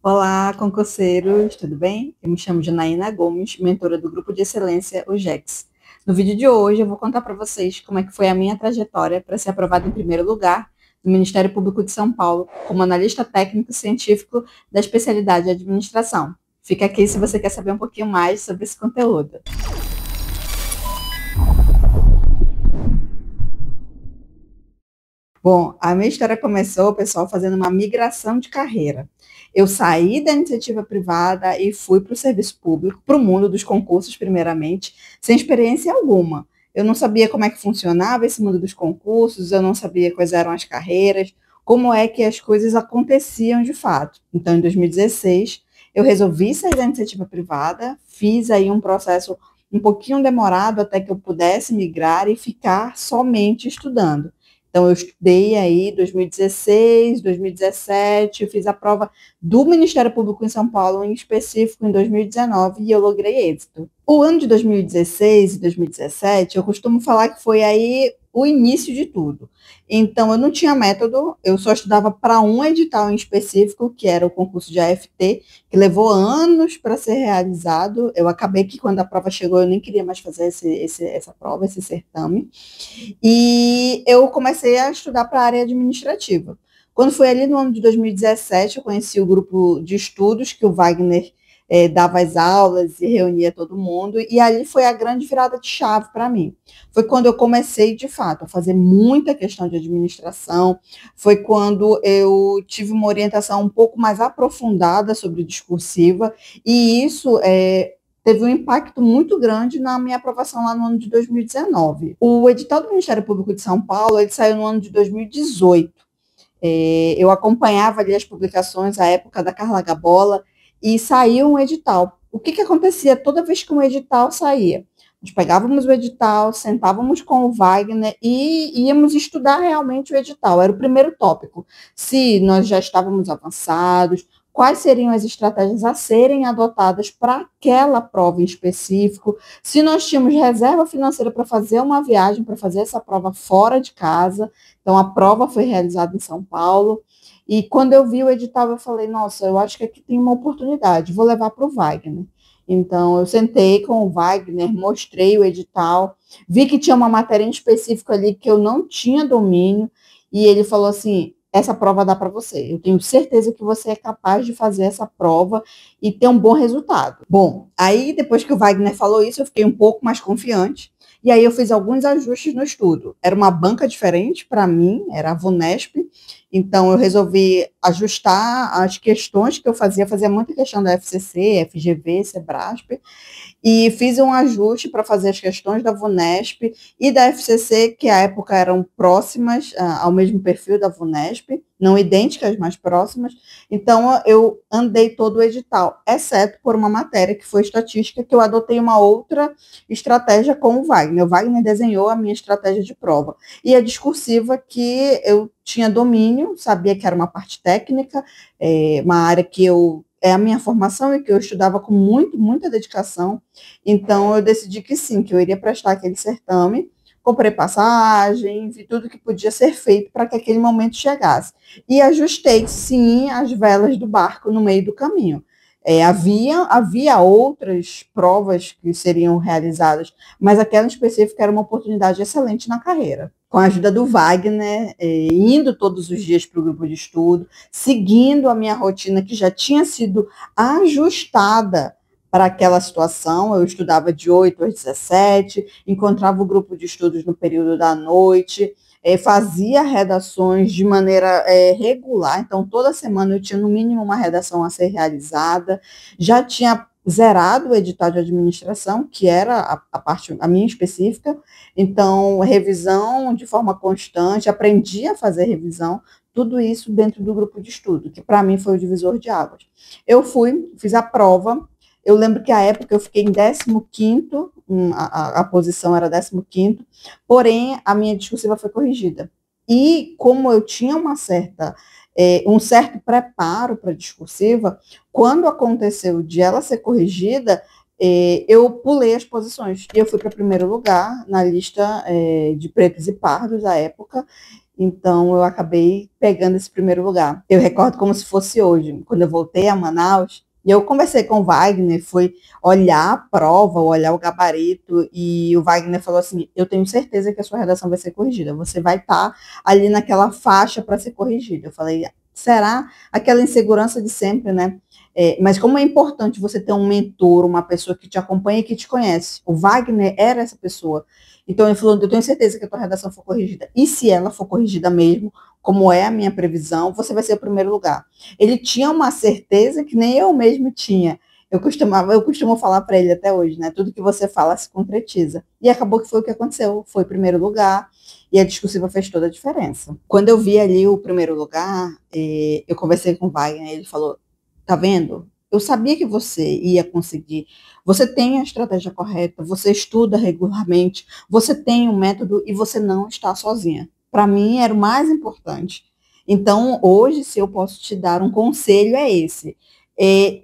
Olá, concurseiros, tudo bem? Eu me chamo Janaína Gomes, mentora do Grupo de Excelência, o GEX. No vídeo de hoje, eu vou contar para vocês como é que foi a minha trajetória para ser aprovada em primeiro lugar no Ministério Público de São Paulo, como analista técnico científico da especialidade de administração. Fica aqui se você quer saber um pouquinho mais sobre esse conteúdo. Bom, a minha história começou, pessoal, fazendo uma migração de carreira. Eu saí da iniciativa privada e fui para o serviço público, para o mundo dos concursos, primeiramente, sem experiência alguma. Eu não sabia como é que funcionava esse mundo dos concursos, eu não sabia quais eram as carreiras, como é que as coisas aconteciam de fato. Então, em 2016, eu resolvi sair da iniciativa privada, fiz aí um processo um pouquinho demorado até que eu pudesse migrar e ficar somente estudando. Então, eu estudei aí 2016, 2017, fiz a prova do Ministério Público em São Paulo, em específico em 2019, e eu logrei êxito. O ano de 2016 e 2017, eu costumo falar que foi aí o início de tudo. Então, eu não tinha método, eu só estudava para um edital em específico, que era o concurso de AFT, que levou anos para ser realizado. Eu acabei que, quando a prova chegou, eu nem queria mais fazer essa prova, esse certame. E eu comecei a estudar para a área administrativa. Quando foi ali no ano de 2017, eu conheci o grupo de estudos que o Wagner dava as aulas e reunia todo mundo, e ali foi a grande virada de chave para mim. Foi quando eu comecei, de fato, a fazer muita questão de administração, foi quando eu tive uma orientação um pouco mais aprofundada sobre discursiva, e isso teve um impacto muito grande na minha aprovação lá no ano de 2019. O edital do Ministério Público de São Paulo, ele saiu no ano de 2018. Eu acompanhava ali as publicações, à época da Carla Gabola, e saiu um edital. O que acontecia toda vez que um edital saía? Nós pegávamos o edital, sentávamos com o Wagner e íamos estudar realmente o edital. Era o primeiro tópico. Se nós já estávamos avançados, quais seriam as estratégias a serem adotadas para aquela prova em específico, se nós tínhamos reserva financeira para fazer uma viagem, para fazer essa prova fora de casa. Então, a prova foi realizada em São Paulo, e quando eu vi o edital, eu falei, nossa, eu acho que aqui tem uma oportunidade, vou levar para o Wagner. Então, eu sentei com o Wagner, mostrei o edital, vi que tinha uma matéria em específico ali que eu não tinha domínio, e ele falou assim, essa prova dá para você. Eu tenho certeza que você é capaz de fazer essa prova e ter um bom resultado. Bom, aí depois que o Wagner falou isso, eu fiquei um pouco mais confiante. E aí eu fiz alguns ajustes no estudo. Era uma banca diferente para mim, era a VUNESP. Então eu resolvi ajustar as questões que eu fazia muita questão da FCC, FGV, SEBRASP, e fiz um ajuste para fazer as questões da VUNESP e da FCC, que à época eram próximas ao mesmo perfil da VUNESP, não idênticas, mas próximas. Então, eu andei todo o edital, exceto por uma matéria que foi estatística, que eu adotei uma outra estratégia com o Wagner. O Wagner desenhou a minha estratégia de prova. E a discursiva, que eu tinha domínio, sabia que era uma parte técnica, uma área que é a minha formação e que eu estudava com muita dedicação. Então, eu decidi que sim, que eu iria prestar aquele certame, comprei passagem, vi tudo que podia ser feito para que aquele momento chegasse. E ajustei, sim, as velas do barco no meio do caminho. Havia outras provas que seriam realizadas, mas aquela em específico era uma oportunidade excelente na carreira. Com a ajuda do Wagner, indo todos os dias para o grupo de estudo, seguindo a minha rotina que já tinha sido ajustada para aquela situação. Eu estudava de 8 às 17, encontrava o grupo de estudos no período da noite, fazia redações de maneira regular, então toda semana eu tinha no mínimo uma redação a ser realizada, já tinha zerado o edital de administração, que era a minha específica, então revisão de forma constante, aprendi a fazer revisão, tudo isso dentro do grupo de estudo, que para mim foi o divisor de águas. Eu fiz a prova. Eu lembro que à época eu fiquei em 15º, a posição era 15º, porém a minha discursiva foi corrigida. E como eu tinha um certo preparo para a discursiva, quando aconteceu de ela ser corrigida, eu pulei as posições. E eu fui para primeiro lugar na lista de pretos e pardos à época, Então, eu acabei pegando esse primeiro lugar. Eu recordo como se fosse hoje, quando eu voltei a Manaus, e eu conversei com o Wagner, fui olhar a prova, olhar o gabarito, e o Wagner falou assim: eu tenho certeza que a sua redação vai ser corrigida, você vai estar ali naquela faixa para ser corrigida. Eu falei: será? Aquela insegurança de sempre, né? Mas como é importante você ter um mentor, uma pessoa que te acompanha e que te conhece. O Wagner era essa pessoa. Então ele falou: eu tenho certeza que a tua redação for corrigida. E se ela for corrigida mesmo, como é a minha previsão, você vai ser o primeiro lugar. Ele tinha uma certeza que nem eu mesmo tinha. Eu costumo falar para ele até hoje, né? Tudo que você fala se concretiza. E acabou que foi o que aconteceu. Foi primeiro lugar e a discursiva fez toda a diferença. Quando eu vi ali o primeiro lugar, eu conversei com o Wagner, ele falou: tá vendo? Eu sabia que você ia conseguir. Você tem a estratégia correta, você estuda regularmente, você tem um método e você não está sozinha. Para mim era o mais importante. Então, hoje, se eu posso te dar um conselho, é esse.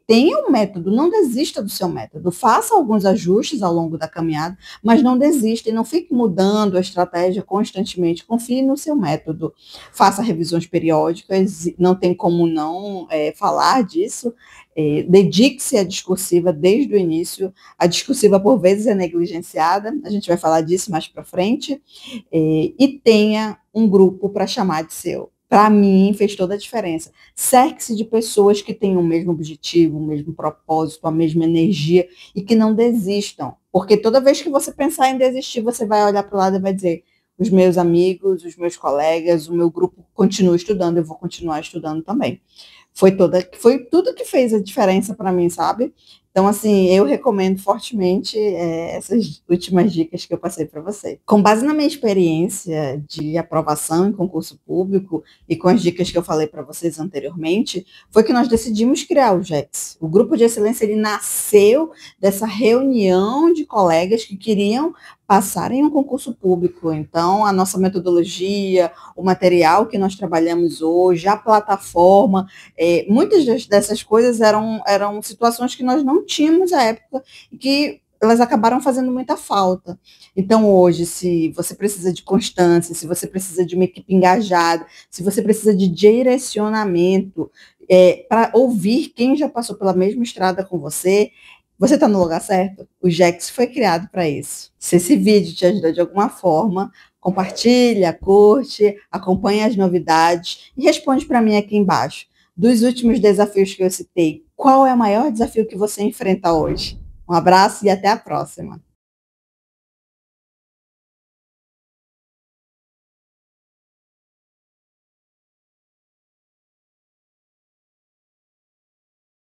Tenha um método, não desista do seu método. Faça alguns ajustes ao longo da caminhada, mas não desista e não fique mudando a estratégia constantemente. Confie no seu método. Faça revisões periódicas, não tem como não falar disso. Dedique-se à discursiva desde o início. A discursiva, por vezes, é negligenciada, a gente vai falar disso mais para frente. E tenha um grupo para chamar de seu. Para mim, fez toda a diferença. Cerque-se de pessoas que têm o mesmo objetivo, o mesmo propósito, a mesma energia e que não desistam. Porque toda vez que você pensar em desistir, você vai olhar para o lado e vai dizer: os meus amigos, os meus colegas, o meu grupo continua estudando, eu vou continuar estudando também. Foi tudo que fez a diferença para mim, sabe? Então, assim, eu recomendo fortemente essas últimas dicas que eu passei para você. Com base na minha experiência de aprovação em concurso público e com as dicas que eu falei para vocês anteriormente, foi que nós decidimos criar o GEX. O Grupo de Excelência, ele nasceu dessa reunião de colegas que queriam passar em um concurso público. Então, a nossa metodologia, o material que nós trabalhamos hoje, a plataforma, muitas dessas coisas eram situações que nós não tínhamos à época e que elas acabaram fazendo muita falta. Então, hoje, se você precisa de constância, se você precisa de uma equipe engajada, se você precisa de direcionamento, para ouvir quem já passou pela mesma estrada com você está no lugar certo. O Jex foi criado para isso. Se esse vídeo te ajudou de alguma forma, compartilha, curte, acompanha as novidades e responde para mim aqui embaixo. Dos últimos desafios que eu citei, qual é o maior desafio que você enfrenta hoje? Um abraço e até a próxima.